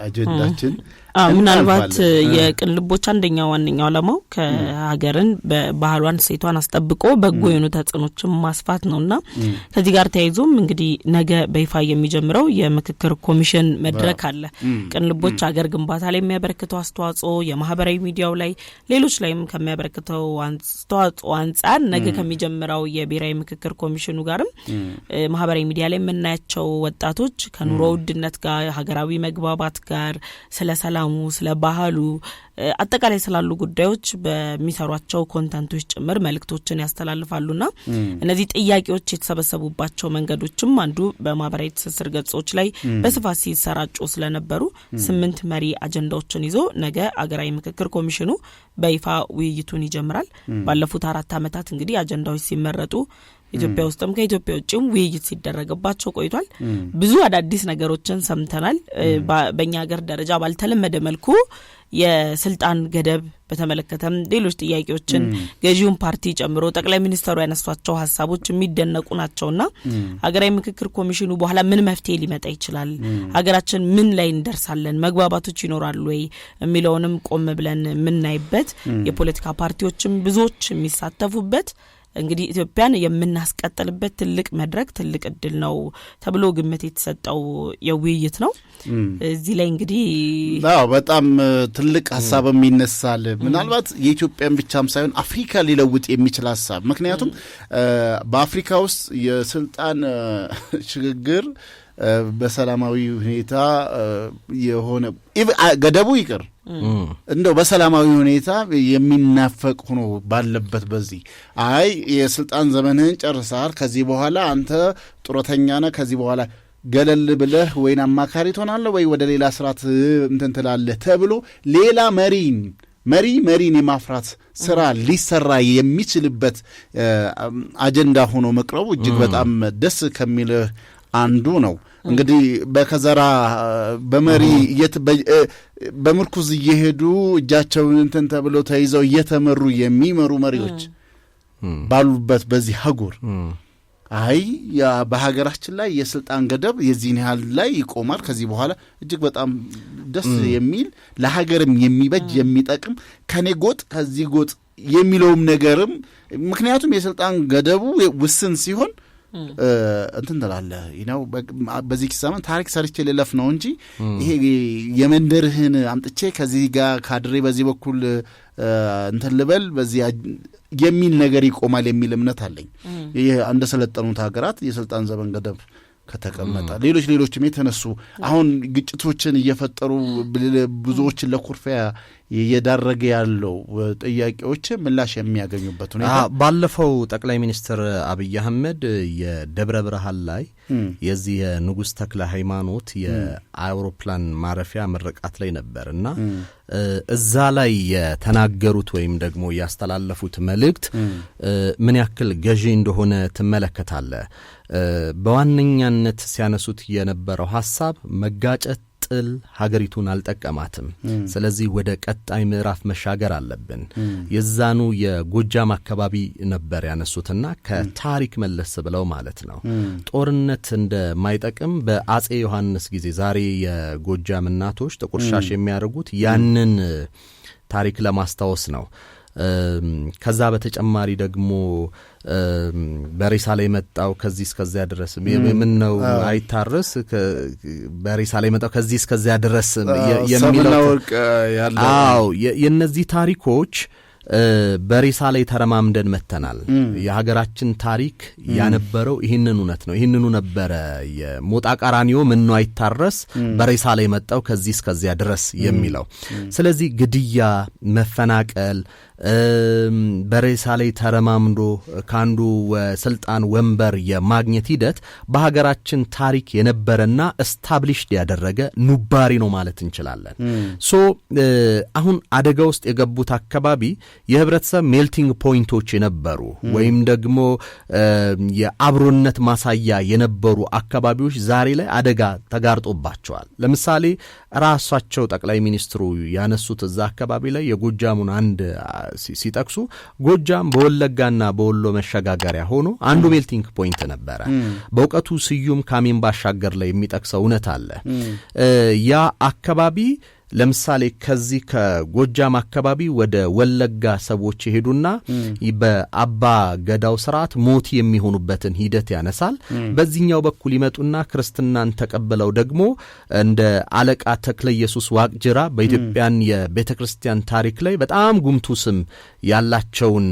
አጀንዳችን ምናልባት የቅልቦች አንደኛው ዋንኛው ዓላማው ከሀገርን በባህሏን ሴቷን አስጠብቆ በጎ የሆኑ ተጽዕኖችን ማስፋት ነውና ከዚህ ጋር ተያይዞም እንግዲህ ነገ በይፋ የሚጀምረው የምክክር ኮሚሽን መድረክ አለ። ቅልቦች ሀገር ግንባታ ላይ የሚያበረክተው አስተዋጽኦ የማህበራዊ ሚዲያው ላይ ሌሎች ላይም ከሚያበረክተው አስተዋጽኦ አንፃር ነገ ከሚጀምረው የብሔራዊ ምክክር ኮሚሽኑ ጋርም ማህበራዊ ሚዲያ ላይ የምናያቸው ወጣቶች ከኑሮ ውድነት ጋር ሀገራዊ መግባባት ጋር ስለ ስለ ባህሉ አጠቃላይ ስላሉ ጉዳዮች በሚሰሯቸው ኮንተንቶች ጭምር መልእክቶችን ያስተላልፋሉና እነዚህ ጥያቄዎች የተሰበሰቡባቸው መንገዶችም አንዱ በማህበራዊ ትስስር ገጾች ላይ በስፋት ሲሰራጩ ስለነበሩ 8 መሪ አጀንዳዎችን ይዞ ነገ አገራዊ ምክክር ኮሚሽኑ በይፋ ውይይቱን ይጀምራል። ባለፉት 4 አመታት እንግዲህ አጀንዳዎች ሲመረጡ ኢትዮጵያ ውስጥም ከኢትዮጵያ ውጭም ውይይት ሲደረግባቸው ቆይቷል። ብዙ አዳዲስ ነገሮችን ሰምተናል። በእኛ ሀገር ደረጃ ባልተለመደ መልኩ የስልጣን ገደብ በተመለከተም ሌሎች ጥያቄዎችን ገዢውን ፓርቲ ጨምሮ ጠቅላይ ሚኒስተሩ ያነሷቸው ሐሳቦች የሚደነቁ ናቸውና ሀገራዊ ምክክር ኮሚሽኑ በኋላ ምን መፍትሄ ሊመጣ ይችላል፣ ሀገራችን ምን ላይ እንደርሳለን፣ መግባባቶች ይኖራሉ ወይ የሚለውንም ቆም ብለን የምናይበት የፖለቲካ ፓርቲዎችም ብዙዎች የሚሳተፉበት እንግዲህ ኢትዮጵያን የምናስቀጥልበት ትልቅ መድረክ ትልቅ እድል ነው ተብሎ ግምት የተሰጠው የውይይት ነው። እዚህ ላይ እንግዲህ በጣም ትልቅ ሐሳብም ይነሳል። ምናልባት የኢትዮጵያን ብቻም ሳይሆን አፍሪካ ሊለውጥ የሚችል ሐሳብ። ምክንያቱም በአፍሪካ ውስጥ የስልጣን ሽግግር በሰላማዊ ሁኔታ የሆነ ገደቡ ይቅር እንደው በሰላማዊ ሁኔታ የሚናፈቅ ሆኖ ባለበት በዚህ የስልጣን ዘመንህን ጨርሰሃል፣ ከዚህ በኋላ አንተ ጡረተኛ ነህ፣ ከዚህ በኋላ ገለል ብለህ ወይን አማካሪ ትሆናለህ ወይ ወደ ሌላ ስርዓት እንትን ትላለህ ተብሎ ሌላ መሪን የማፍራት ስራ ሊሰራ የሚችልበት አጀንዳ ሆኖ መቅረቡ እጅግ በጣም ደስ ከሚልህ አንዱ ነው። እንግዲህ በከዘራ በመሪ በምርኩዝ እየሄዱ እጃቸውን እንትን ተብሎ ተይዘው እየተመሩ የሚመሩ መሪዎች ባሉበት በዚህ ሀገር በሀገራችን ላይ የስልጣን ገደብ የዚህን ያህል ላይ ይቆማል፣ ከዚህ በኋላ እጅግ በጣም ደስ የሚል ለሀገርም የሚበጅ የሚጠቅም ከኔ ጎጥ ከዚህ ጎጥ የሚለውም ነገርም ምክንያቱም የስልጣን ገደቡ ውስን ሲሆን እንትን ትላለህ በዚህ ኪሳመን ታሪክ ሰርቼ ልለፍ ነው እንጂ ይሄ የመንደርህን አምጥቼ ከዚህ ጋር ካድሬ በዚህ በኩል እንትን ልበል በዚህ የሚል ነገር ይቆማል የሚል እምነት አለኝ። ይሄ እንደ ሰለጠኑት ሀገራት የስልጣን ዘመን ገደብ ከተቀመጠ ሌሎችም የተነሱ አሁን ግጭቶችን እየፈጠሩ ብዙዎችን ለኩርፊያ እየዳረገ ያለው ጥያቄዎች ምላሽ የሚያገኙበት ሁኔታ ባለፈው ጠቅላይ ሚኒስትር አብይ አህመድ የደብረ ብርሃን ላይ የዚህ የንጉስ ተክለ ሃይማኖት የአውሮፕላን ማረፊያ ምርቃት ላይ ነበርና እዛ ላይ የተናገሩት ወይም ደግሞ ያስተላለፉት መልእክት ምን ያክል ገዢ እንደሆነ ትመለከታለህ። በዋነኛነት ሲያነሱት የነበረው ሐሳብ መጋጨት ጥል ሀገሪቱን አልጠቀማትም። ስለዚህ ወደ ቀጣይ ምዕራፍ መሻገር አለብን። የዛኑ የጎጃም አካባቢ ነበር ያነሱትና ከታሪክ መለስ ብለው ማለት ነው ጦርነት እንደማይጠቅም በአጼ ዮሐንስ ጊዜ ዛሬ የጎጃም እናቶች ጥቁር ሻሽ የሚያደርጉት ያንን ታሪክ ለማስታወስ ነው። ከዛ በተጨማሪ ደግሞ በሬሳ ላይ መጣው ከዚህ እስከዚያ ድረስ ምን ነው አይታረስ በሬሳ ላይ መጣው ከዚህ እስከዚያ ድረስ የሚለው የነዚህ ታሪኮች በሬሳ ላይ ተረማምደን መተናል። የሀገራችን ታሪክ ያነበረው ይህንን እውነት ነው። ይህንኑ ነበረ የሞጣ ቀራኒዮ ምን ነው አይታረስ በሬሳ ላይ መጣው ከዚህ እስከዚያ ድረስ የሚለው። ስለዚህ ግድያ፣ መፈናቀል በሬሳ ላይ ተረማምዶ ካንዱ ስልጣን ወንበር የማግኘት ሂደት በሀገራችን ታሪክ የነበረና እስታብሊሽድ ያደረገ ኑባሪ ነው ማለት እንችላለን። አሁን አደጋ ውስጥ የገቡት አካባቢ የህብረተሰብ ሜልቲንግ ፖይንቶች የነበሩ ወይም ደግሞ የአብሮነት ማሳያ የነበሩ አካባቢዎች ዛሬ ላይ አደጋ ተጋርጦባቸዋል። ለምሳሌ ራሳቸው ጠቅላይ ሚኒስትሩ ያነሱት እዛ አካባቢ ላይ የጎጃሙን አንድ ሲጠቅሱ ጎጃም በወለጋና በወሎ መሸጋገሪያ ሆኖ አንዱ ሜልቲንግ ፖይንት ነበረ። በእውቀቱ ስዩም ካሜን ባሻገር ላይ የሚጠቅሰው እውነት አለ። ያ አካባቢ ለምሳሌ ከዚህ ከጎጃም አካባቢ ወደ ወለጋ ሰዎች ይሄዱና በአባ ገዳው ስርዓት ሞት የሚሆኑበትን ሂደት ያነሳል። በዚህኛው በኩል ይመጡና ክርስትናን ተቀበለው ደግሞ እንደ አለቃ ተክለ ኢየሱስ ዋቅጅራ በኢትዮጵያን የቤተክርስቲያን ታሪክ ላይ በጣም ጉምቱ ስም ያላቸውን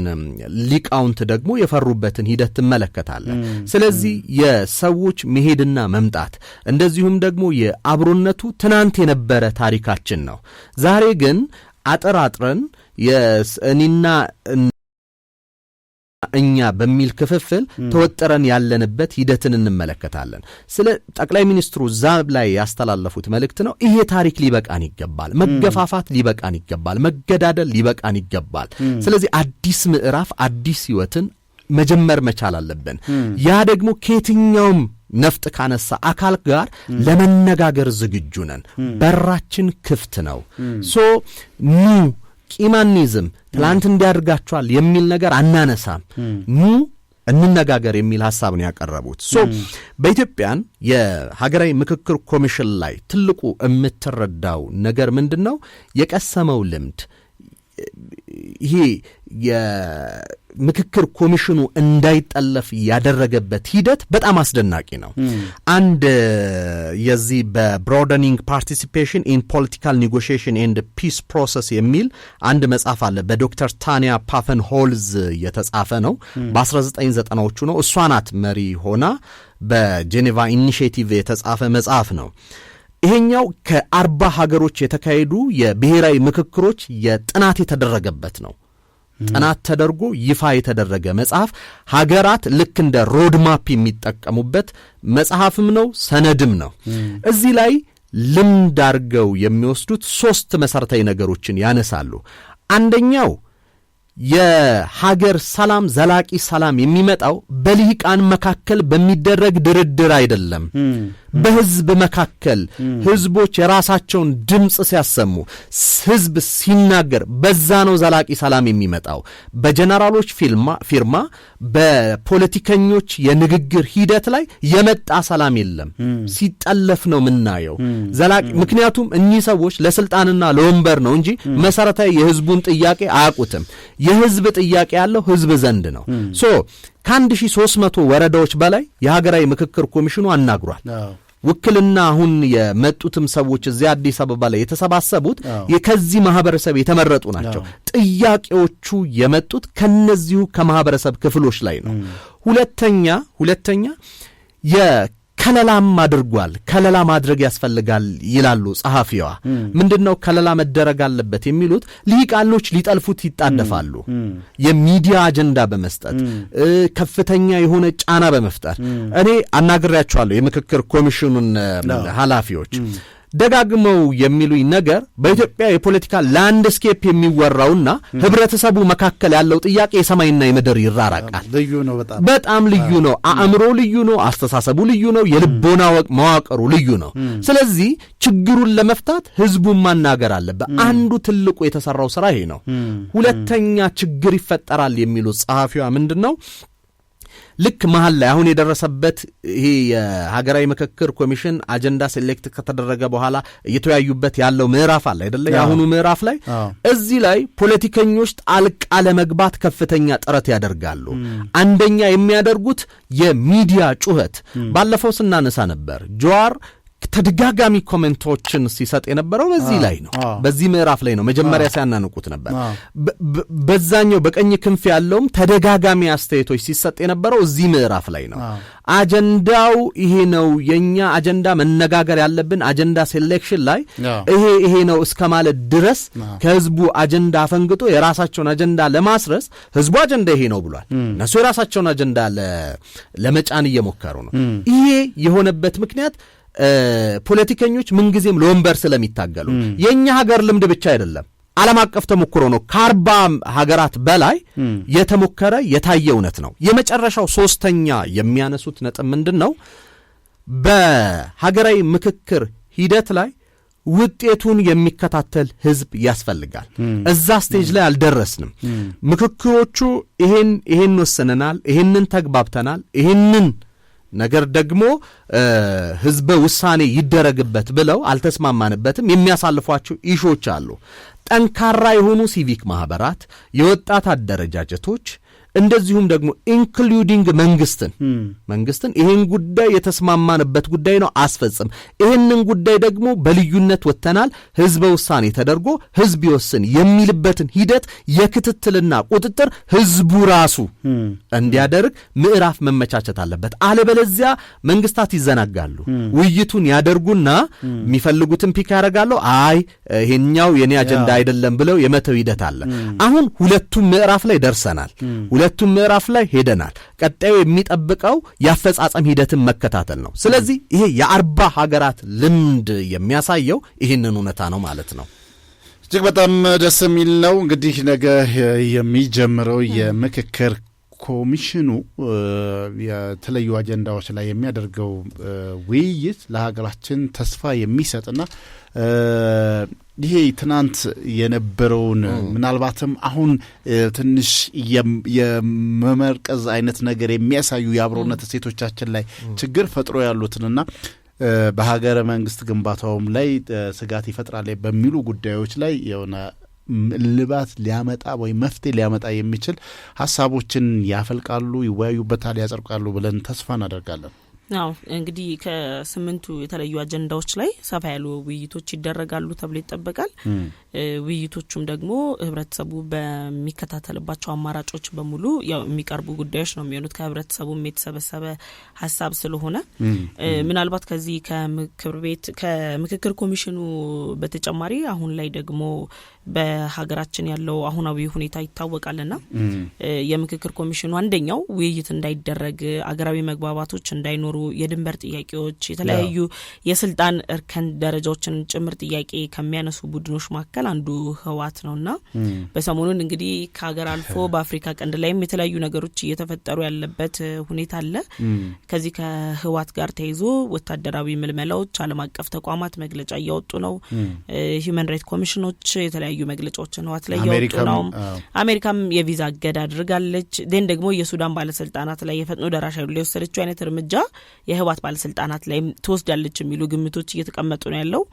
ሊቃውንት ደግሞ የፈሩበትን ሂደት ትመለከታለን። ስለዚህ የሰዎች መሄድና መምጣት እንደዚሁም ደግሞ የአብሮነቱ ትናንት የነበረ ታሪካችን ነው። ዛሬ ግን አጥራጥረን የእኔና እኛ በሚል ክፍፍል ተወጥረን ያለንበት ሂደትን እንመለከታለን። ስለ ጠቅላይ ሚኒስትሩ ዛብ ላይ ያስተላለፉት መልእክት ነው። ይሄ ታሪክ ሊበቃን ይገባል። መገፋፋት ሊበቃን ይገባል። መገዳደል ሊበቃን ይገባል። ስለዚህ አዲስ ምዕራፍ አዲስ ህይወትን መጀመር መቻል አለብን። ያ ደግሞ ከየትኛውም ነፍጥ ካነሳ አካል ጋር ለመነጋገር ዝግጁ ነን። በራችን ክፍት ነው። ኑ ቂማኒዝም ትላንት እንዲያደርጋቸዋል የሚል ነገር አናነሳም። ኑ እንነጋገር የሚል ሐሳብ ነው ያቀረቡት። በኢትዮጵያን የሀገራዊ ምክክር ኮሚሽን ላይ ትልቁ የምትረዳው ነገር ምንድነው? የቀሰመው ልምድ ይሄ የምክክር ኮሚሽኑ እንዳይጠለፍ ያደረገበት ሂደት በጣም አስደናቂ ነው። አንድ የዚህ በብሮደኒንግ ፓርቲሲፔሽን ኢን ፖለቲካል ኔጎሽዬሽን ኤንድ ፒስ ፕሮሰስ የሚል አንድ መጽሐፍ አለ። በዶክተር ታንያ ፓፈን ሆልዝ የተጻፈ ነው። በ1990ዎቹ ነው። እሷ ናት መሪ ሆና በጄኔቫ ኢኒሺዬቲቭ የተጻፈ መጽሐፍ ነው። ይሄኛው ከ40 ሀገሮች የተካሄዱ የብሔራዊ ምክክሮች የጥናት የተደረገበት ነው። ጥናት ተደርጎ ይፋ የተደረገ መጽሐፍ ሀገራት ልክ እንደ ሮድማፕ የሚጠቀሙበት መጽሐፍም ነው፣ ሰነድም ነው። እዚህ ላይ ልምድ አድርገው የሚወስዱት 3 መሰረታዊ ነገሮችን ያነሳሉ። አንደኛው የሀገር ሰላም ዘላቂ ሰላም የሚመጣው በልሂቃን መካከል በሚደረግ ድርድር አይደለም። በህዝብ መካከል ህዝቦች የራሳቸውን ድምጽ ሲያሰሙ ህዝብ ሲናገር በዛ ነው ዘላቂ ሰላም የሚመጣው። በጀነራሎች ፊርማ በፖለቲከኞች የንግግር ሂደት ላይ የመጣ ሰላም የለም። ሲጠለፍ ነው ምናየው ዘላቂ። ምክንያቱም እኚህ ሰዎች ለስልጣንና ለወንበር ነው እንጂ መሰረታዊ የህዝቡን ጥያቄ አያውቁትም። የህዝብ ጥያቄ ያለው ህዝብ ዘንድ ነው። ከ1300 ወረዳዎች በላይ የሀገራዊ ምክክር ኮሚሽኑ አናግሯል። ውክልና አሁን የመጡትም ሰዎች እዚህ አዲስ አበባ ላይ የተሰባሰቡት ከዚህ ማህበረሰብ የተመረጡ ናቸው። ጥያቄዎቹ የመጡት ከነዚሁ ከማህበረሰብ ክፍሎች ላይ ነው። ሁለተኛ ከለላም አድርጓል። ከለላ ማድረግ ያስፈልጋል ይላሉ ጸሐፊዋ። ምንድነው ከለላ መደረግ አለበት የሚሉት? ልሂቃኖች ሊጠልፉት ይጣደፋሉ። የሚዲያ አጀንዳ በመስጠት ከፍተኛ የሆነ ጫና በመፍጠር እኔ አናግሬያቸዋለሁ የምክክር ኮሚሽኑን ኃላፊዎች። ደጋግመው የሚሉኝ ነገር በኢትዮጵያ የፖለቲካ ላንድስኬፕ የሚወራውና ህብረተሰቡ መካከል ያለው ጥያቄ የሰማይና የምድር ይራራቃል። ልዩ ነው። በጣም ልዩ ነው። አእምሮ ልዩ ነው። አስተሳሰቡ ልዩ ነው። የልቦና መዋቅሩ ልዩ ነው። ስለዚህ ችግሩን ለመፍታት ህዝቡን ማናገር አለበት። አንዱ ትልቁ የተሰራው ስራ ይሄ ነው። ሁለተኛ ችግር ይፈጠራል የሚሉት ጸሐፊዋ ምንድነው? ልክ መሃል ላይ አሁን የደረሰበት ይሄ የሀገራዊ ምክክር ኮሚሽን አጀንዳ ሴሌክት ከተደረገ በኋላ እየተወያዩበት ያለው ምዕራፍ አለ አይደለ? የአሁኑ ምዕራፍ ላይ እዚህ ላይ ፖለቲከኞች ጣልቃ ለመግባት ከፍተኛ ጥረት ያደርጋሉ። አንደኛ የሚያደርጉት የሚዲያ ጩኸት። ባለፈው ስናነሳ ነበር ጀዋር ተደጋጋሚ ኮሜንቶችን ሲሰጥ የነበረው በዚህ ላይ ነው። በዚህ ምዕራፍ ላይ ነው። መጀመሪያ ሲያናንቁት ነበር። በዛኛው በቀኝ ክንፍ ያለውም ተደጋጋሚ አስተያየቶች ሲሰጥ የነበረው እዚህ ምዕራፍ ላይ ነው። አጀንዳው ይሄ ነው። የኛ አጀንዳ መነጋገር ያለብን አጀንዳ ሴሌክሽን ላይ ይሄ ነው እስከ ማለት ድረስ ከህዝቡ አጀንዳ ፈንግጦ የራሳቸውን አጀንዳ ለማስረስ ህዝቡ አጀንዳ ይሄ ነው ብሏል። እነሱ የራሳቸውን አጀንዳ ለመጫን እየሞከሩ ነው። ይሄ የሆነበት ምክንያት ፖለቲከኞች ምንጊዜም ለወንበር ስለሚታገሉ የኛ ሀገር ልምድ ብቻ አይደለም፣ ዓለም አቀፍ ተሞክሮ ነው። ከ40 ሀገራት በላይ የተሞከረ የታየ እውነት ነው። የመጨረሻው ሶስተኛ የሚያነሱት ነጥብ ምንድነው? በሀገራዊ ምክክር ሂደት ላይ ውጤቱን የሚከታተል ህዝብ ያስፈልጋል። እዛ ስቴጅ ላይ አልደረስንም። ምክክሮቹ ይሄን ወሰነናል፣ ይሄንን ተግባብተናል፣ ይሄንን ነገር ደግሞ ህዝበ ውሳኔ ይደረግበት ብለው አልተስማማንበትም። የሚያሳልፏቸው ኢሾች አሉ። ጠንካራ የሆኑ ሲቪክ ማህበራት፣ የወጣት አደረጃጀቶች እንደዚሁም ደግሞ ኢንክሉዲንግ መንግስትን ይሄን ጉዳይ የተስማማንበት ጉዳይ ነው አስፈጽም፣ ይሄንን ጉዳይ ደግሞ በልዩነት ወተናል፣ ህዝበ ውሳኔ ተደርጎ ህዝብ ይወስን የሚልበትን ሂደት የክትትልና ቁጥጥር ህዝቡ ራሱ እንዲያደርግ ምዕራፍ መመቻቸት አለበት። አለበለዚያ መንግስታት ይዘናጋሉ። ውይይቱን ያደርጉና የሚፈልጉትን ፒክ ያደርጋሉ። አይ ይሄኛው የኔ አጀንዳ አይደለም ብለው የመተው ሂደት አለ። አሁን ሁለቱም ምዕራፍ ላይ ደርሰናል። ሁለቱም ምዕራፍ ላይ ሄደናል። ቀጣዩ የሚጠብቀው ያፈጻጸም ሂደትን መከታተል ነው። ስለዚህ ይሄ የ40 ሀገራት ልምድ የሚያሳየው ይህንን እውነታ ነው ማለት ነው። እጅግ በጣም ደስ የሚል ነው። እንግዲህ ነገ የሚጀምረው የምክክር ኮሚሽኑ የተለዩ አጀንዳዎች ላይ የሚያደርገው ውይይት ለሀገራችን ተስፋ የሚሰጥና ይሄ ትናንት የነበረውን ምናልባትም አሁን ትንሽ የመመርቀዝ አይነት ነገር የሚያሳዩ የአብሮነት እሴቶቻችን ላይ ችግር ፈጥሮ ያሉትንና በሀገረ መንግስት ግንባታውም ላይ ስጋት ይፈጥራል በሚሉ ጉዳዮች ላይ የሆነ ልባት ሊያመጣ ወይ መፍትሄ ሊያመጣ የሚችል ሐሳቦችን ያፈልቃሉ፣ ይወያዩበታል፣ ያጸድቃሉ ብለን ተስፋ እናደርጋለን። አዎ እንግዲህ ከ8ቱ የተለዩ አጀንዳዎች ላይ ሰፋ ያሉ ውይይቶች ይደረጋሉ ተብሎ ይጠበቃል። ውይይቶቹም ደግሞ ህብረተሰቡ በሚከታተልባቸው አማራጮች በሙሉ ያው የሚቀርቡ ጉዳዮች ነው የሚሆኑት። ከህብረተሰቡ የተሰበሰበ ሐሳብ ስለሆነ ምናልባት ከዚህ ከምክክር ኮሚሽኑ በተጨማሪ አሁን ላይ ደግሞ በሀገራችን ያለው አሁናዊ ሁኔታ ይታወቃልና የምክክር ኮሚሽኑ አንደኛው ውይይት እንዳይደረግ፣ አገራዊ መግባባቶች እንዳይኖሩ፣ የድንበር ጥያቄዎች፣ የተለያዩ የስልጣን እርከን ደረጃዎችን ጭምር ጥያቄ ከሚያነሱ ቡድኖች መካከል አንዱ ህዋት ነውና በሰሞኑን እንግዲህ ከሀገር አልፎ በአፍሪካ ቀንድ ላይም የተለያዩ ነገሮች እየተፈጠሩ ያለበት ሁኔታ አለ። ከዚህ ከህዋት ጋር ተይዞ ወታደራዊ ምልመላዎች፣ ዓለም አቀፍ ተቋማት መግለጫ እያወጡ ነው። ሂውማን ራይትስ ኮሚሽኖች የተለያዩ መግለጫዎችን ህዋት ላይ እያወጡ ነው። አሜሪካም የቪዛ እገዳ አድርጋለች። ደን ደግሞ የሱዳን ባለስልጣናት ላይ የፈጥኖ ደራሽ ኃይሉ ላይ የወሰደችው አይነት እርምጃ የህዋት ባለስልጣናት ላይ ትወስዳለች የሚሉ ግምቶች እየተቀመጡ ነው ያለው።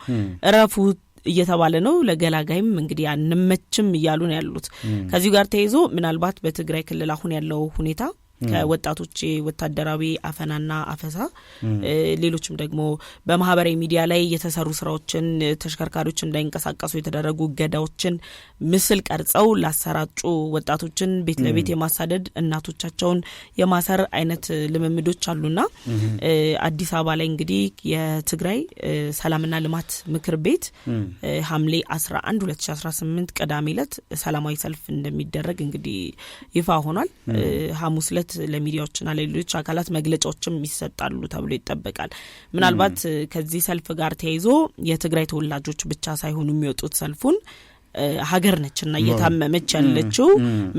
እረፉ እየተባለ ነው። ለገላጋይም እንግዲህ አንመችም እያሉ ነው ያሉት። ከዚህ ጋር ተይዞ ምናልባት በትግራይ ክልል አሁን ያለው ሁኔታ ከወጣቶች ወታደራዊ አፈናና አፈሳ ሌሎችም ደግሞ በማህበራዊ ሚዲያ ላይ የተሰሩ ስራዎችን ተሽከርካሪዎች እንዳይንቀሳቀሱ የተደረጉ ገዳዎችን ምስል ቀርጸው ላሰራጩ ወጣቶችን ቤት ለቤት የማሳደድ እናቶቻቸውን የማሰር አይነት ልምምዶች አሉና አዲስ አበባ ላይ እንግዲህ የትግራይ ሰላምና ልማት ምክር ቤት ሐምሌ 11 2018 ቅዳሜ ዕለት ሰላማዊ ሰልፍ እንደሚደረግ እንግዲህ ይፋ ሆኗል። ሐሙስ ዕለት ለሚዲያዎችና ለሌሎች አካላት መግለጫዎችም ይሰጣሉ ተብሎ ይጠበቃል። ምናልባት ከዚህ ሰልፍ ጋር ተያይዞ የትግራይ ተወላጆች ብቻ ሳይሆኑ የሚወጡት ሰልፉን ሀገር ነችና እየታመመች ያለችው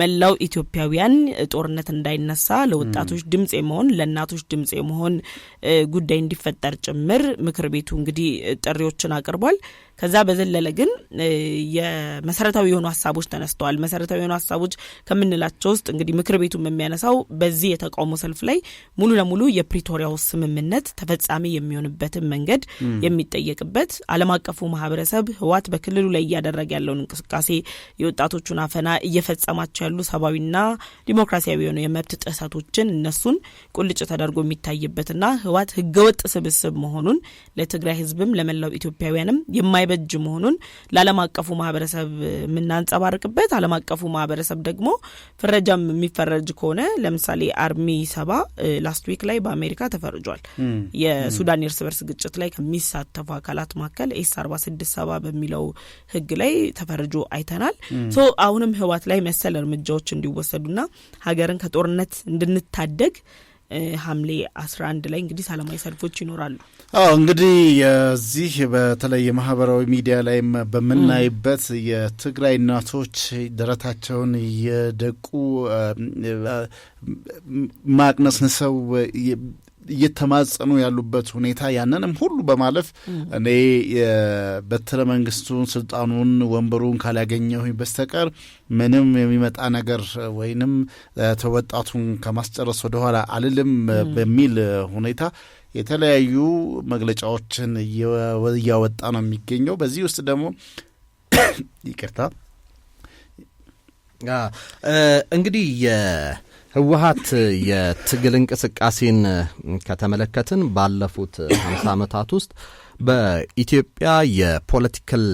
መላው ኢትዮጵያውያን ጦርነት እንዳይነሳ ለወጣቶች ድምጽ የመሆን ለእናቶች ድምጽ የመሆን ጉዳይ እንዲፈጠር ጭምር ምክር ቤቱ እንግዲህ ጥሪዎችን አቅርቧል። ከዛ በዘለለ ግን የመሰረታዊ የሆኑ ሐሳቦች ተነስተዋል። መሰረታዊ የሆኑ ሐሳቦች ከምንላቸው ውስጥ እንግዲህ ምክር ቤቱ የሚያነሳው በዚህ የተቃውሞ ሰልፍ ላይ ሙሉ ለሙሉ የፕሪቶሪያው ስምምነት ተፈጻሚ የሚሆንበትን መንገድ የሚጠየቅበት፣ ዓለም አቀፉ ማህበረሰብ ህዋት በክልሉ ላይ እያደረገ ያለውን እንቅስቃሴ የወጣቶቹን አፈና እየፈጸማቸው ያሉ ሰብአዊና ዲሞክራሲያዊ የሆኑ የመብት ጥሰቶችን እነሱን ቁልጭ ተደርጎ የሚታይበትና ህዋት ህገወጥ ስብስብ መሆኑን ለትግራይ ህዝብም ለመላው ኢትዮጵያውያንም የማይበጅ መሆኑን ለዓለም አቀፉ ማህበረሰብ የምናንጸባርቅበት፣ ዓለም አቀፉ ማህበረሰብ ደግሞ ፍረጃም የሚፈረጅ ከሆነ ለምሳሌ አርሚ 7 ላስት ዊክ ላይ በአሜሪካ ተፈርጇል። የሱዳን እርስ በርስ ግጭት ላይ ከሚሳተፉ አካላት መካከል ኤስ-46 በሚለው ህግ ላይ ተፈርጆ አይተናል። ሶ አሁንም ህዋት ላይ መሰል እርምጃዎች እንዲወሰዱና ሀገርን ከጦርነት እንድንታደግ ሐምሌ 11 ላይ እንግዲህ ሰላማዊ ሰልፎች ይኖራሉ። እንግዲህ የዚህ በተለይ ማህበራዊ ሚዲያ ላይ በመናይበት የትግራይ እናቶች ደረታቸውን የደቁ ማቅነስንሰው እየተማጸኑ ያሉበት ሁኔታ ያንንም ሁሉ በማለፍ እኔ በትረ መንግስቱን ስልጣኑን ወንበሩን ካላገኘሁኝ በስተቀር ምንም የሚመጣ ነገር ወይንም ተወጣቱን ከማስጨረስ ወደኋላ አልልም በሚል ሁኔታ የተለያዩ መግለጫዎችን እያወጣ ነው የሚገኘው። በዚህ ውስጥ ደግሞ ይቅርታ እንግዲህ የህወሓት የትግል እንቅስቃሴን ከተመለከትን ባለፉት 50 ዓመታት ውስጥ በኢትዮጵያ የፖለቲካል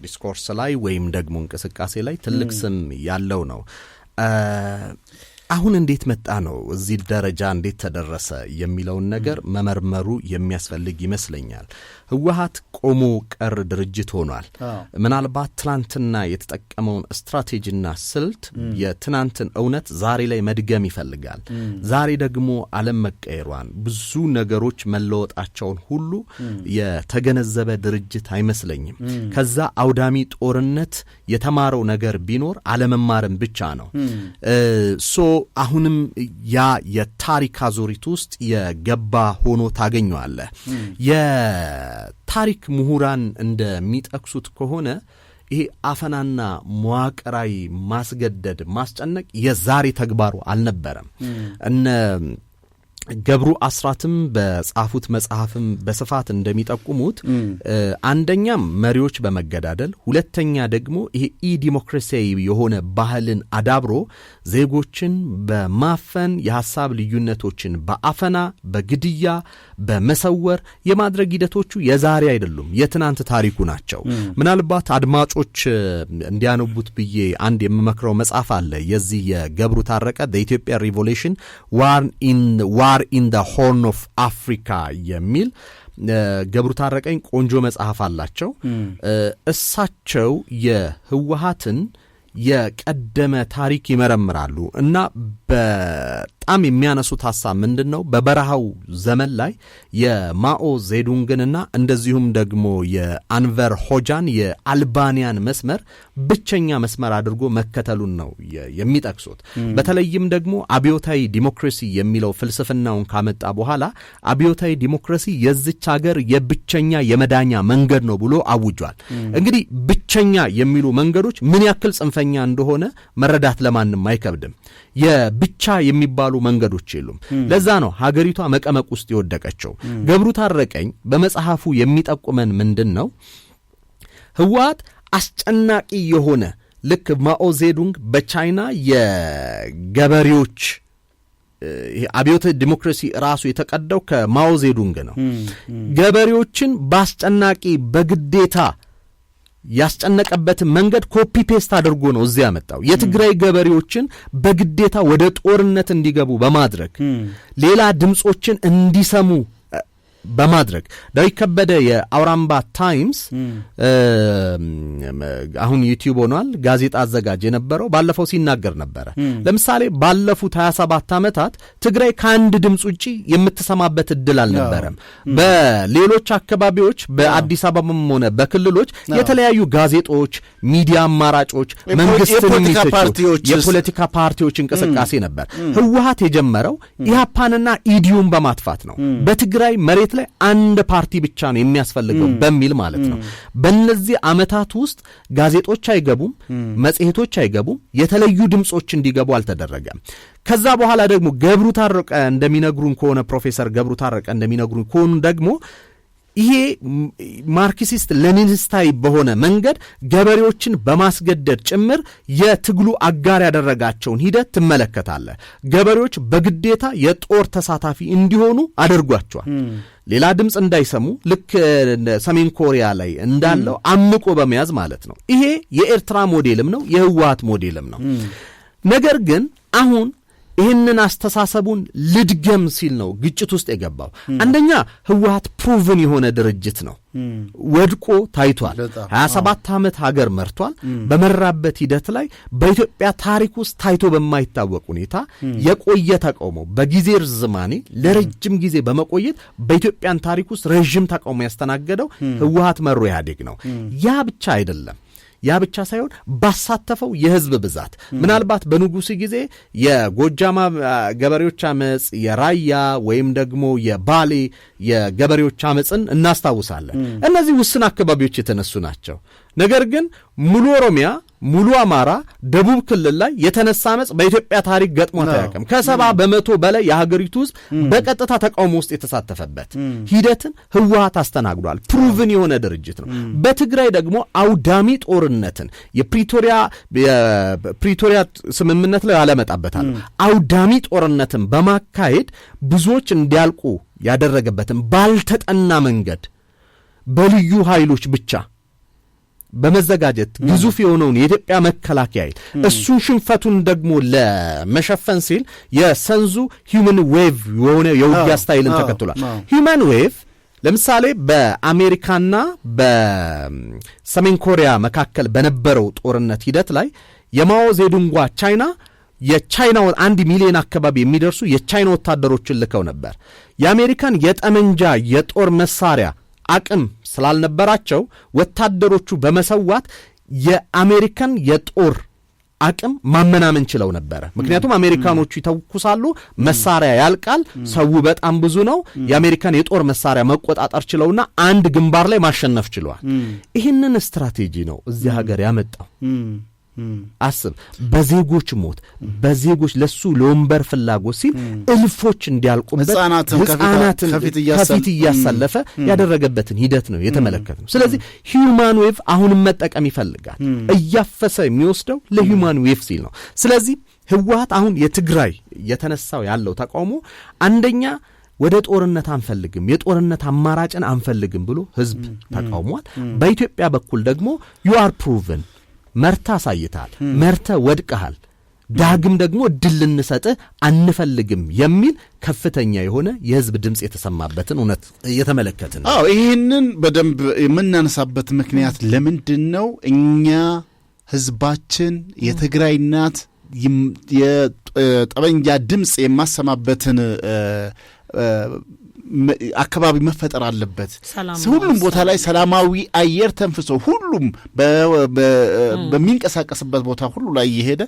ዲስኮርስ ላይ ወይም ደግሞ እንቅስቃሴ ላይ ትልቅ ስም ያለው ነው። አሁን እንዴት መጣ ነው እዚህ ደረጃ እንዴት ተደረሰ የሚለውን ነገር መመርመሩ የሚያስፈልግ ይመስለኛል። ህወሓት ቆሞ ቀር ድርጅት ሆኗል። ምናልባት ትናንትና የተጠቀመውን ስትራቴጂና ስልት የትናንትን እውነት ዛሬ ላይ መድገም ይፈልጋል። ዛሬ ደግሞ ዓለም መቀየሯን ብዙ ነገሮች መለወጣቸውን ሁሉ የተገነዘበ ድርጅት አይመስለኝም። ከዛ አውዳሚ ጦርነት የተማረው ነገር ቢኖር አለመማርም ብቻ ነው። አሁንም ያ የታሪክ አዙሪት ውስጥ የገባ ሆኖ ታገኘዋለህ። የታሪክ ምሁራን እንደሚጠቅሱት ከሆነ ይሄ አፈናና መዋቅራዊ ማስገደድ ማስጨነቅ የዛሬ ተግባሩ አልነበረም። እነ ገብሩ አስራትም በጻፉት መጽሐፍም በስፋት እንደሚጠቁሙት አንደኛም መሪዎች በመገዳደል ሁለተኛ ደግሞ ይሄ ዲሞክራሲያዊ የሆነ ባህልን አዳብሮ ዜጎችን በማፈን የሐሳብ ልዩነቶችን በአፈና በግድያ በመሰወር የማድረግ ሂደቶቹ የዛሬ አይደሉም፣ የትናንት ታሪኩ ናቸው። ምናልባት አድማጮች እንዲያነቡት ብዬ አንድ የምመክረው መጽሐፍ አለ። የዚህ የገብሩ ታረቀ The Ethiopian Revolution War in the Horn of Africa የሚል ገብሩ ታረቀኝ ቆንጆ መጽሐፍ አላቸው። እሳቸው የህወሓትን የቀደመ ታሪክ ይመረምራሉ እና በጣም የሚያነሱት ሐሳብ ምንድነው? በበረሃው ዘመን ላይ የማኦ ዜዱንግንና እንደዚሁም ደግሞ የአንቨር ሆጃን የአልባኒያን መስመር ብቸኛ መስመር አድርጎ መከተሉን ነው የሚጠቅሱት። በተለይም ደግሞ አብዮታዊ ዲሞክራሲ የሚለው ፍልስፍናውን ካመጣ በኋላ አብዮታዊ ዲሞክራሲ የዚች ሀገር የብቸኛ የመዳኛ መንገድ ነው ብሎ አውጇል። እንግዲህ ብቸኛ የሚሉ መንገዶች ምን ያክል ጽንፈኛ እንደሆነ መረዳት ለማንም አይከብድም። የብቻ የሚባሉ መንገዶች የሉም። ለዛ ነው ሀገሪቷ መቀመቅ ውስጥ የወደቀችው። ገብሩ ታረቀኝ በመጽሐፉ የሚጠቁመን ምንድነው? ህወሓት አስጨናቂ የሆነ ልክ ማኦ ዜዱንግ በቻይና የገበሬዎች አብዮት ዲሞክራሲ ራሱ የተቀዳው ከማኦ ዜዱንግ ነው። ገበሬዎችን በአስጨናቂ በግዴታ ያስጨነቀበት መንገድ ኮፒ ፔስት አድርጎ ነው እዚያ ያመጣው። የትግራይ ገበሬዎችን በግዴታ ወደ ጦርነት እንዲገቡ በማድረግ ሌላ ድምጾችን እንዲሰሙ በማድረግ ዳዊት ከበደ የአውራምባ ታይምስ አሁን ዩቲዩብ ሆኗል ጋዜጣ አዘጋጅ የነበረው ባለፈው ሲናገር ነበር። ለምሳሌ ባለፉት 27 ዓመታት ትግራይ ከአንድ ድምጽ ውጪ የምትሰማበት እድል አልነበረም። በሌሎች አካባቢዎች በአዲስ አበባም ሆነ በክልሎች የተለያዩ ጋዜጦች፣ ሚዲያ አማራጮች፣ መንግስትን የፖለቲካ ፓርቲዎች እንቅስቃሴ ነበር። ህወሓት የጀመረው ኢህአፓንና ኢዲዩን በማጥፋት ነው። በትግራይ መሬት ላይ አንድ ፓርቲ ብቻ ነው የሚያስፈልገው በሚል ማለት ነው። በእነዚህ ዓመታት ውስጥ ጋዜጦች አይገቡም፣ መጽሔቶች አይገቡም፣ የተለዩ ድምጾች እንዲገቡ አልተደረገም። ከዛ በኋላ ደግሞ ገብሩ ታረቀ እንደሚነግሩን ከሆነ ፕሮፌሰር ገብሩ ታረቀ እንደሚነግሩን ከሆነ ደግሞ ይሄ ማርክሲስት ሌኒኒስታዊ በሆነ መንገድ ገበሬዎችን በማስገደድ ጭምር የትግሉ አጋር ያደረጋቸውን ሂደት ትመለከታለህ። ገበሬዎች በግዴታ የጦር ተሳታፊ እንዲሆኑ አድርጓቸዋል። ሌላ ድምጽ እንዳይሰሙ ልክ ሰሜን ኮሪያ ላይ እንዳለው አምቆ በመያዝ ማለት ነው። ይሄ የኤርትራ ሞዴልም ነው፣ የህወሓት ሞዴልም ነው። ነገር ግን አሁን ይህንን አስተሳሰቡን ልድገም ሲል ነው ግጭት ውስጥ የገባው። አንደኛ ህወሓት ፕሩቭን የሆነ ድርጅት ነው፣ ወድቆ ታይቷል። 27 ዓመት ሀገር መርቷል። በመራበት ሂደት ላይ በኢትዮጵያ ታሪክ ውስጥ ታይቶ በማይታወቅ ሁኔታ የቆየ ተቃውሞ በጊዜ ርዝማኔ ለረጅም ጊዜ በመቆየት በኢትዮጵያን ታሪክ ውስጥ ረጅም ተቃውሞ ያስተናገደው ህወሓት መሩ ኢህአዴግ ነው። ያ ብቻ አይደለም። ያ ብቻ ሳይሆን ባሳተፈው የህዝብ ብዛት ምናልባት በንጉሱ ጊዜ የጎጃማ ገበሬዎች አመጽ፣ የራያ ወይም ደግሞ የባሌ የገበሬዎች አመጽን እናስታውሳለን። እነዚህ ውስን አካባቢዎች የተነሱ ናቸው። ነገር ግን ሙሉ ኦሮሚያ፣ ሙሉ አማራ፣ ደቡብ ክልል ላይ የተነሳ አመጽ በኢትዮጵያ ታሪክ ገጥሞት አያውቅም። ከ70% በላይ የሀገሪቱ ውስጥ በቀጥታ ተቃውሞ ውስጥ የተሳተፈበት ሂደትን ህወሓት አስተናግዷል። ፕሩቭን የሆነ ድርጅት ነው። በትግራይ ደግሞ አውዳሚ ጦርነትን የፕሪቶሪያ ስምምነት ላይ ያለመጣበታል አውዳሚ ጦርነትን በማካሄድ ብዙዎች እንዲያልቁ ያደረገበትን ባልተጠና መንገድ በልዩ ኃይሎች ብቻ በመዘጋጀት ግዙፍ የሆነውን የኢትዮጵያ መከላከያ ኃይል እሱን ሽንፈቱን ደግሞ ለመሸፈን ሲል የሰንዙ ሂውመን ዌቭ የሆነ የውጊያ ስታይልን ተከትሏል። ሂውመን ዌቭ ለምሳሌ በአሜሪካና በሰሜን ኮሪያ መካከል በነበረው ጦርነት ሂደት ላይ የማኦ ዜዱንጓ ቻይና የቻይናው 1 ሚሊዮን አካባቢ የሚደርሱ የቻይና ወታደሮችን ልከው ነበር። የአሜሪካን የጠመንጃ የጦር መሳሪያ አቅም ስላልነበራቸው ወታደሮቹ በመሰዋት የአሜሪካን የጦር አቅም ማመናመን ችለው ነበር። ምክንያቱም አሜሪካኖቹ ይተኩሳሉ፣ መሳሪያ ያልቃል፣ ሰው በጣም ብዙ ነው። የአሜሪካን የጦር መሳሪያ መቆጣጠር ችለውና አንድ ግንባር ላይ ማሸነፍ ችለዋል። ይህንን ስትራቴጂ ነው እዚህ ሀገር ያመጣው። አስብ፣ በዜጎች ሞት በዜጎች ለሱ ለወንበር ፍላጎት ሲል እልፎች እንዲያልቁበት ህፃናትን ከፊት እያሳለፈ ያደረገበትን ሂደት ነው የተመለከተው። ስለዚህ ሂውማን ዌቭ አሁንም መጠቀም ይፈልጋል። እያፈሰ የሚወስደው ለሂውማን ዌቭ ሲል ነው። ስለዚህ ህወሓት አሁን የትግራይ የተነሳው ያለው ተቃውሞ አንደኛ ወደ ጦርነት አንፈልግም፣ የጦርነት አማራጭን አንፈልግም ብሎ ህዝብ ተቃውሟል። በኢትዮጵያ በኩል ደግሞ you are proven መርታ ሳይታል፣ መርተ ወድቀሃል፣ ዳግም ደግሞ ድል ልንሰጥህ አንፈልግም የሚል ከፍተኛ የሆነ የህዝብ ድምጽ የተሰማበትን እውነት እየተመለከትን ነው። ይህንን በደንብ የምናነሳበት ምክንያት ለምንድነው? እኛ ህዝባችን የትግራይ እናት የጠበንጃ ድምጽ የማሰማበትን አካባቢ መፈጠር አለበት። ሁሉም ቦታ ላይ ሰላማዊ አየር ተንፍሶ ሁሉም በሚንቀሳቀስበት ቦታ ሁሉ ላይ እየሄደ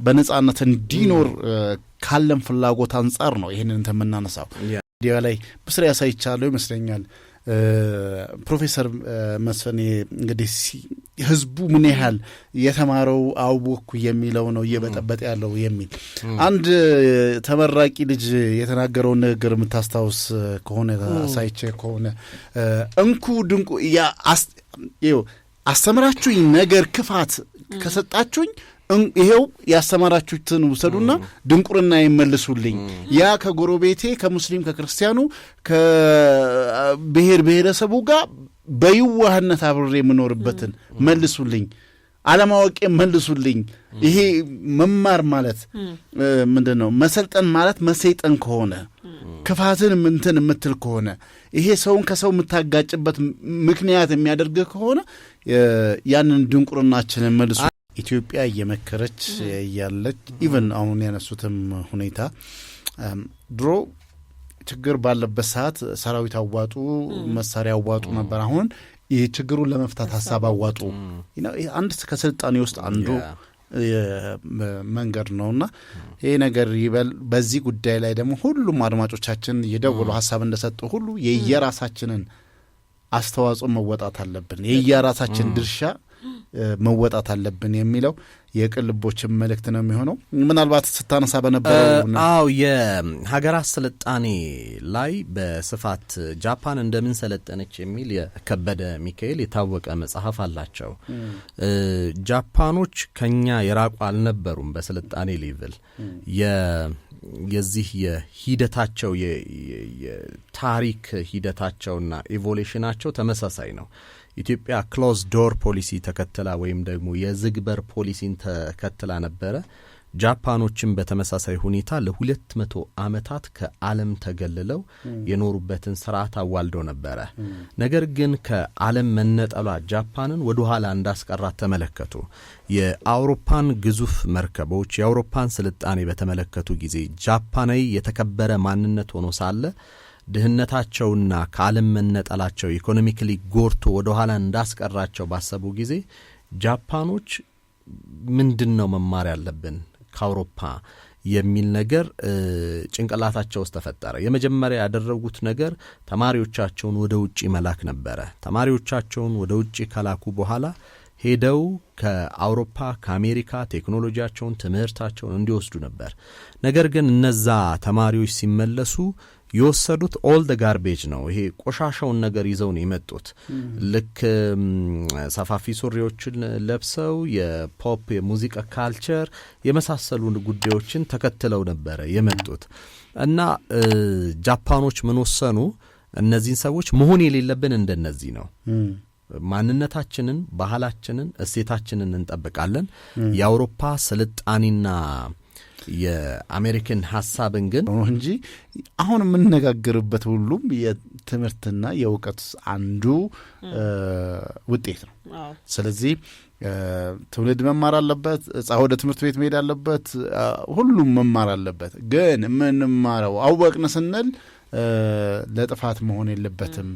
በነጻነት እንዲኖር ካለም ፍላጎት አንጻር ነው ይሄንን ተመናነሳው። ዲያ ላይ ብስራ ያሳይቻለሁ ይመስለኛል። ፕሮፌሰር መስፍን እንግዲህ ህዝቡ ምን ያህል የተማረው አውቦኩ የሚለው ነው እየበጠበጠ ያለው የሚል አንድ ተመራቂ ልጅ የተናገረው ንግግር የምታስታውስ ከሆነ ሳይቼ ከሆነ እንኩ ድንቁ አስተምራችሁኝ ነገር ክፋት ከሰጣችሁኝ ይሄው ያስተማራችሁትን ውሰዱና ድንቁርና ይመልሱልኝ። ያ ከጎረቤቴ ከሙስሊም ከክርስቲያኑ ከብሔር ብሔረሰቡ ጋር በይዋህነት አብሬ የምኖርበትን መልሱልኝ፣ አለማወቄ መልሱልኝ። ይሄ መማር ማለት ምንድነው? መሰልጠን ማለት መሰይጠን ከሆነ ክፋትን እንትን የምትል ከሆነ ይሄ ሰውን ከሰው የምታጋጭበት ምክንያት የሚያደርግ ከሆነ ያንን ድንቁርናችንን መልሱ። ኢትዮጵያ እየመከረች ያለች ኢቭን አሁን ያነሱትም ሁኔታ ድሮ ችግር ባለበት ሰዓት ሰራዊት አዋጡ፣ መሳሪያ አዋጡ ነበር። አሁን ይህ ችግሩን ለመፍታት ሐሳብ አዋጡ አንድ ከስልጣኔ ውስጥ አንዱ መንገድ ነውና ይሄ ነገር ይበል። በዚህ ጉዳይ ላይ ደግሞ ሁሉም አድማጮቻችን የደወሉ ሐሳብ እንደሰጡ ሁሉ የየራሳችንን አስተዋጽኦ መወጣት አለብን፣ የየራሳችን ድርሻ መወጣት አለብን የሚለው የቅልቦችን መልእክት ነው የሚሆነው። ምናልባት ስታነሳ በነበረው የሀገራት ስልጣኔ ላይ በስፋት ጃፓን እንደምን ሰለጠነች የሚል የከበደ ሚካኤል የታወቀ መጽሐፍ አላቸው። ጃፓኖች ከኛ የራቁ አልነበሩም በስልጣኔ ሌቭል። የዚህ የሂደታቸው የታሪክ ሂደታቸውና ኢቮሉሽናቸው ተመሳሳይ ነው። ኢትዮጵያ ክሎዝ ዶር ፖሊሲ ተከትላ ወይም ደግሞ የዝግበር ፖሊሲን ተከትላ ነበረ። ጃፓኖችን በተመሳሳይ ሁኔታ ለ200 ዓመታት ከዓለም ተገልለው የኖሩበትን ስርዓት አዋልደው ነበረ። ነገር ግን ከዓለም መነጠሏ ጃፓንን ወደ ኋላ እንዳስቀራት ተመለከቱ። የአውሮፓን ግዙፍ መርከቦች የአውሮፓን ስልጣኔ በተመለከቱ ጊዜ ጃፓናዊ የተከበረ ማንነት ሆኖ ሳለ ድህነታቸውና ከዓለም መነጠላቸው ኢኮኖሚካሊ ጎርቶ ወደ ኋላ እንዳስቀራቸው ባሰቡ ጊዜ ጃፓኖች ምንድነው መማር ያለብን ከአውሮፓ የሚል ነገር ጭንቅላታቸው ውስጥ ተፈጠረ። የመጀመሪያ ያደረጉት ነገር ተማሪዎቻቸውን ወደ ውጪ መላክ ነበረ። ተማሪዎቻቸውን ወደ ውጪ ከላኩ በኋላ ሄደው ከአውሮፓ ከአሜሪካ ቴክኖሎጂያቸውን ትምህርታቸውን እንዲወስዱ ነበር። ነገር ግን እነዛ ተማሪዎች ሲመለሱ የወሰዱት ኦል ደ ጋርቤጅ ነው። ይሄ ቆሻሻውን ነገር ይዘው ነው የመጡት። ልክ ሰፋፊ ሱሪዎችን ለብሰው የፖፕ የሙዚቃ ካልቸር የመሳሰሉ ጉዳዮችን ተከትለው ነበረ የመጡት እና ጃፓኖች ምን ወሰኑ? እነዚህን ሰዎች መሆን የሌለብን እንደነዚህ ነው። ማንነታችንን፣ ባህላችንን፣ እሴታችንን እንጠብቃለን። የአውሮፓ ስልጣኔና የአሜሪካን ሐሳብን ግን እንጂ አሁን የምንነጋገርበት ሁሉም የትምህርትና የእውቀት አንዱ ውጤት ነው። ስለዚህ ትውልድ መማር አለበት። ወደ ትምህርት ቤት መሄድ አለበት። ሁሉም መማር አለበት። ግን የምንማረው አወቅን ስንል ለጥፋት መሆን የለበትም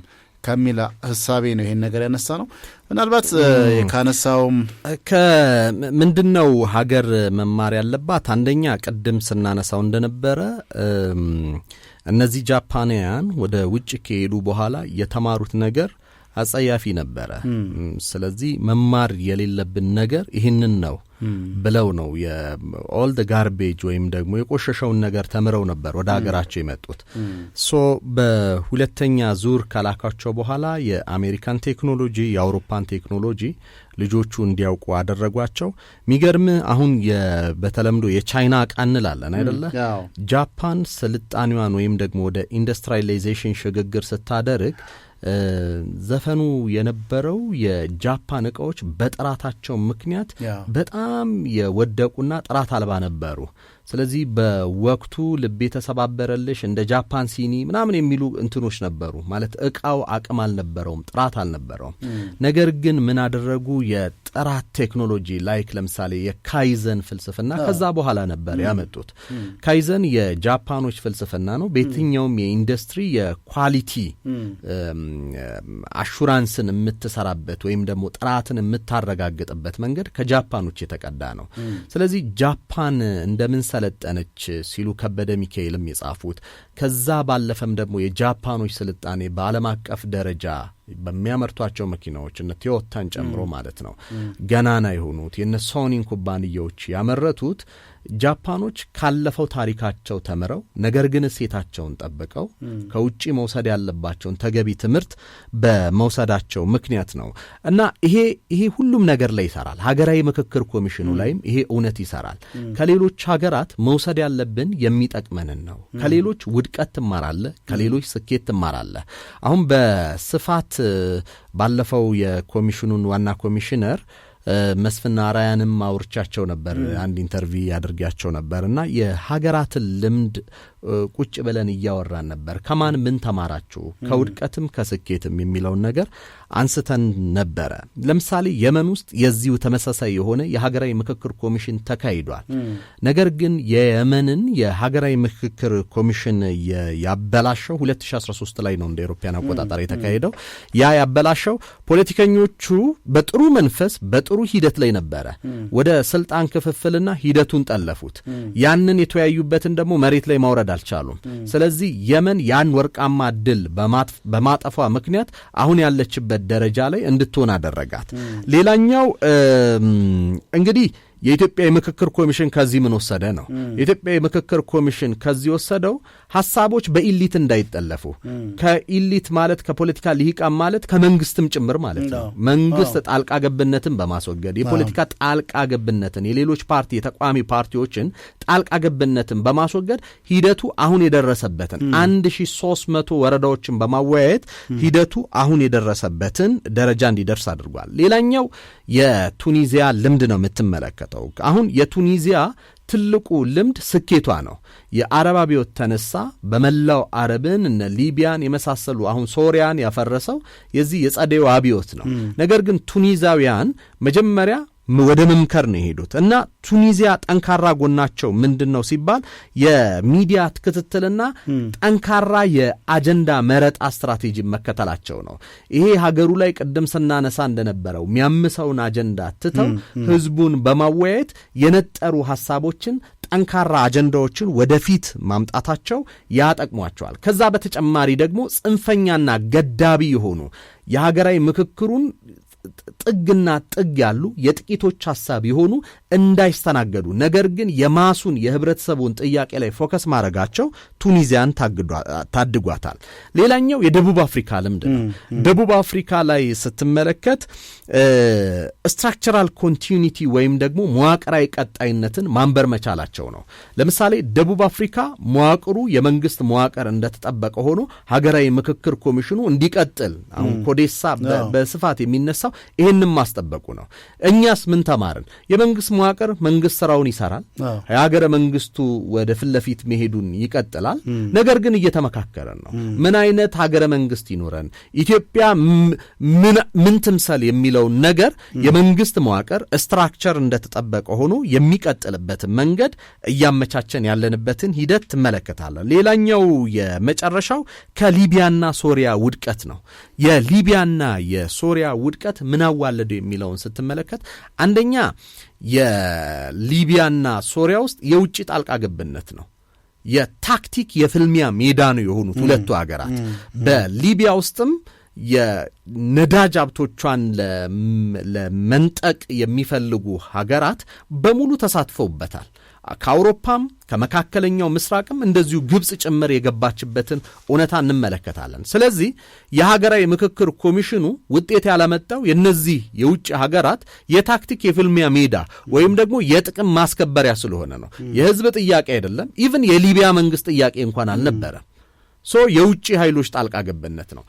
ከሚል ሐሳቤ ነው ይሄን ነገር ያነሳ ነው። ምናልባት ካነሳውም ምንድነው ሀገር መማር ያለባት? አንደኛ ቅድም ስናነሳው እንደነበረ እነዚህ ጃፓናውያን ወደ ውጭ ከሄዱ በኋላ የተማሩት ነገር አጸያፊ ነበረ። ስለዚህ መማር የሌለብን ነገር ይህንን ነው ብለው ነው የኦል ደ ጋርቤጅ ወይም ደግሞ የቆሸሸውን ነገር ተምረው ነበር ወደ ሀገራቸው የመጡት። በሁለተኛ ዙር ከላካቸው በኋላ የአሜሪካን ቴክኖሎጂ የአውሮፓን ቴክኖሎጂ ልጆቹ እንዲያውቁ አደረጓቸው። ሚገርም አሁን በተለምዶ የቻይና ዕቃ እንላለን አይደለ? ጃፓን ስልጣኔዋን ወይም ደግሞ ወደ ኢንዱስትሪያላይዜሽን ሽግግር ስታደርግ ዘፈኑ የነበረው የጃፓን ዕቃዎች በጥራታቸው ምክንያት በጣም የወደቁና ጥራት አልባ ነበሩ። ስለዚህ በወቅቱ ልብ የተሰባበረልሽ እንደ ጃፓን ሲኒ ምናምን የሚሉ እንትኖች ነበሩ። ማለት ዕቃው አቅም አልነበረውም፣ ጥራት አልነበረውም። ነገር ግን ምን አደረጉ? የጥራት ቴክኖሎጂ ላይክ ለምሳሌ የካይዘን ፍልስፍና ከዛ በኋላ ነበር ያመጡት። ካይዘን የጃፓኖች ፍልስፍና ነው። በየትኛውም የኢንዱስትሪ የኳሊቲ አሹራንስን የምትሰራበት ወይም ደግሞ ጥራትን የምታረጋግጥበት መንገድ ከጃፓኖች የተቀዳ ነው። ስለዚህ ጃፓን እንደምን ሰለጠነች ሲሉ ከበደ ሚካኤልም የጻፉት። ከዛ ባለፈም ደግሞ የጃፓኖች ስልጣኔ በዓለም አቀፍ ደረጃ በሚያመርቷቸው መኪናዎች እነ ቶዮታን ጨምሮ ማለት ነው ገናና የሆኑት የነ ሶኒን ኩባንያዎች ያመረቱት ጃፓኖች ካለፈው ታሪካቸው ተምረው ነገር ግን እሴታቸውን ጠብቀው ከውጪ መውሰድ ያለባቸውን ተገቢ ትምህርት በመውሰዳቸው ምክንያት ነው እና ይሄ ሁሉም ነገር ላይ ይሰራል። ሀገራዊ ምክክር ኮሚሽኑ ላይም ይሄ እውነት ይሰራል። ከሌሎች ሀገራት መውሰድ ያለብን የሚጠቅመንን ነው። ከሌሎች ውድቀት ትማራለህ፣ ከሌሎች ስኬት ትማራለህ። አሁን በስፋት ባለፈው የኮሚሽኑን ዋና ኮሚሽነር መስፍን አራያንም አውርቻቸው ነበር። አንድ ኢንተርቪው ያደርጋቸው ነበርና የሀገራትን ልምድ ቁጭ ብለን እያወራን ነበር። ከማን ምን ተማራችሁ ከውድቀትም ከስኬትም የሚለውን ነገር አንስተን ነበረ። ለምሳሌ የመን ውስጥ የዚሁ ተመሳሳይ የሆነ የሀገራዊ ምክክር ኮሚሽን ተካሂዷል። ነገር ግን የየመንን የሀገራዊ ምክክር ኮሚሽን ያበላሸው 2013 ላይ ነው እንደ አውሮፓውያን አቆጣጠር የተካሄደው። ያበላሸው ፖለቲከኞቹ በጥሩ መንፈስ በጥሩ ሂደት ላይ ነበረ። ወደ ስልጣን ክፍፍልና ሂደቱን ጠለፉት። ያንን የተወያዩበትን ደግሞ መሬት ላይ ማውረድ አልቻሉም። ስለዚህ የመን ያን ወርቃማ ድል በማጠፏ ምክንያት አሁን ያለችበት ደረጃ ላይ እንድትሆን አደረጋት። ሌላኛው እንግዲህ የኢትዮጵያ የምክክር ኮሚሽን ከዚህ ምን ወሰደ ነው። የኢትዮጵያ የምክክር ኮሚሽን ከዚህ ወሰደው ሐሳቦች በኢሊት እንዳይጠለፉ። ከኢሊት ማለት ከፖለቲካ ልሂቃን ማለት ከመንግስትም ጭምር ማለት ነው። መንግስት ጣልቃ ገብነትን በማስወገድ የፖለቲካ ጣልቃ ገብነትን የሌሎች ፓርቲ የተቋሚ ፓርቲዎችን ጣልቃ ገብነትን በማስወገድ ሂደቱ አሁን የደረሰበትን 1300 ወረዳዎችን በማወያየት ሂደቱ አሁን የደረሰበትን ደረጃ እንዲደርስ አድርጓል። ሌላኛው የቱኒዚያ ልምድ ነው የምትመለከተው። አሁን የቱኒዚያ ትልቁ ልምድ ስኬቷ ነው። የአረብ አብዮት ተነሳ። በመላው አረብን እነ ሊቢያን የመሳሰሉ አሁን ሶሪያን ያፈረሰው የዚህ የጸደዩ አብዮት ነው። ነገር ግን ቱኒዛውያን መጀመሪያ ወደ መምከር ነው የሄዱት እና ቱኒዚያ ጠንካራ ጎናቸው ምንድነው ሲባል የሚዲያ ክትትልና ጠንካራ የአጀንዳ መረጣ ስትራቴጂ መከተላቸው ነው። ይሄ ሀገሩ ላይ ቅድም ስናነሳ እንደነበረው የሚያምሰውን አጀንዳ ትተው ህዝቡን በማወያየት የነጠሩ ሐሳቦችን ጠንካራ አጀንዳዎችን ወደፊት ማምጣታቸው ያጠቅሟቸዋል። ከዛ በተጨማሪ ደግሞ ጽንፈኛና ገዳቢ የሆኑ የሀገራዊ ምክክሩን ጥግና ጥግ ያሉ የጥቂቶች ሐሳብ የሆኑ እንዳይስተናገዱ ነገር ግን የማሱን የህብረተሰቡን ጥያቄ ላይ ፎከስ ማድረጋቸው ቱኒዚያን ታድጓታል። ሌላኛው የደቡብ አፍሪካ ልምድ ነው። ደቡብ አፍሪካ ላይ ስትመለከት ስትራክቸራል ኮንቲኒቲ ወይም ደግሞ መዋቅራዊ ቀጣይነትን ማንበር መቻላቸው ነው። ለምሳሌ ደቡብ አፍሪካ መዋቅሩ የመንግስት መዋቅር እንደተጠበቀ ሆኖ ሀገራዊ ምክክር ኮሚሽኑ እንዲቀጥል አሁን ኮዴሳ በስፋት የሚነሳው ይሄንን ማስጠበቁ ነው። እኛስ ምን ተማርን? የመንግስት መዋቅር መንግስት ስራውን ይሰራል። የሀገረ መንግስቱ ወደ ፊት ለፊት መሄዱን ይቀጥላል። ነገር ግን እየተመካከረን ነው። ምን አይነት ሀገረ መንግስት ይኖረን፣ ኢትዮጵያ ምን ትምሰል የሚለው ነገር የመንግስት መዋቅር ስትራክቸር እንደተጠበቀ ሆኖ የሚቀጥልበትን መንገድ እያመቻቸን ያለንበትን ሂደት ትመለከታለን። ሌላኛው የመጨረሻው ከሊቢያና ሶሪያ ውድቀት ነው። የሊቢያና የሶሪያ ውድቀት ምን አዋለደው የሚለውን ስትመለከት አንደኛ የሊቢያና ሶሪያ ውስጥ የውጭ ጣልቃ ገብነት ነው። የታክቲክ የፍልሚያ ሜዳ ነው የሆኑት ሁለቱ ሀገራት። በሊቢያ ውስጥም የነዳጅ ሀብቶቿን ለመንጠቅ የሚፈልጉ ሀገራት በሙሉ ተሳትፈውበታል። ከአውሮፓም ከመካከለኛው ምስራቅም እንደዚሁ ግብጽ ጭምር የገባችበትን እውነታ እንመለከታለን። ስለዚህ የሀገራዊ ምክክር ኮሚሽኑ ውጤት ያላመጣው የነዚህ የውጭ ሀገራት የታክቲክ የፍልሚያ ሜዳ ወይም ደግሞ የጥቅም ማስከበሪያ ስለሆነ ነው። የህዝብ ጥያቄ አይደለም። ኢቭን የሊቢያ መንግስት ጥያቄ እንኳን አልነበረም። የውጭ ኃይሎች ጣልቃ ገብነት ነው።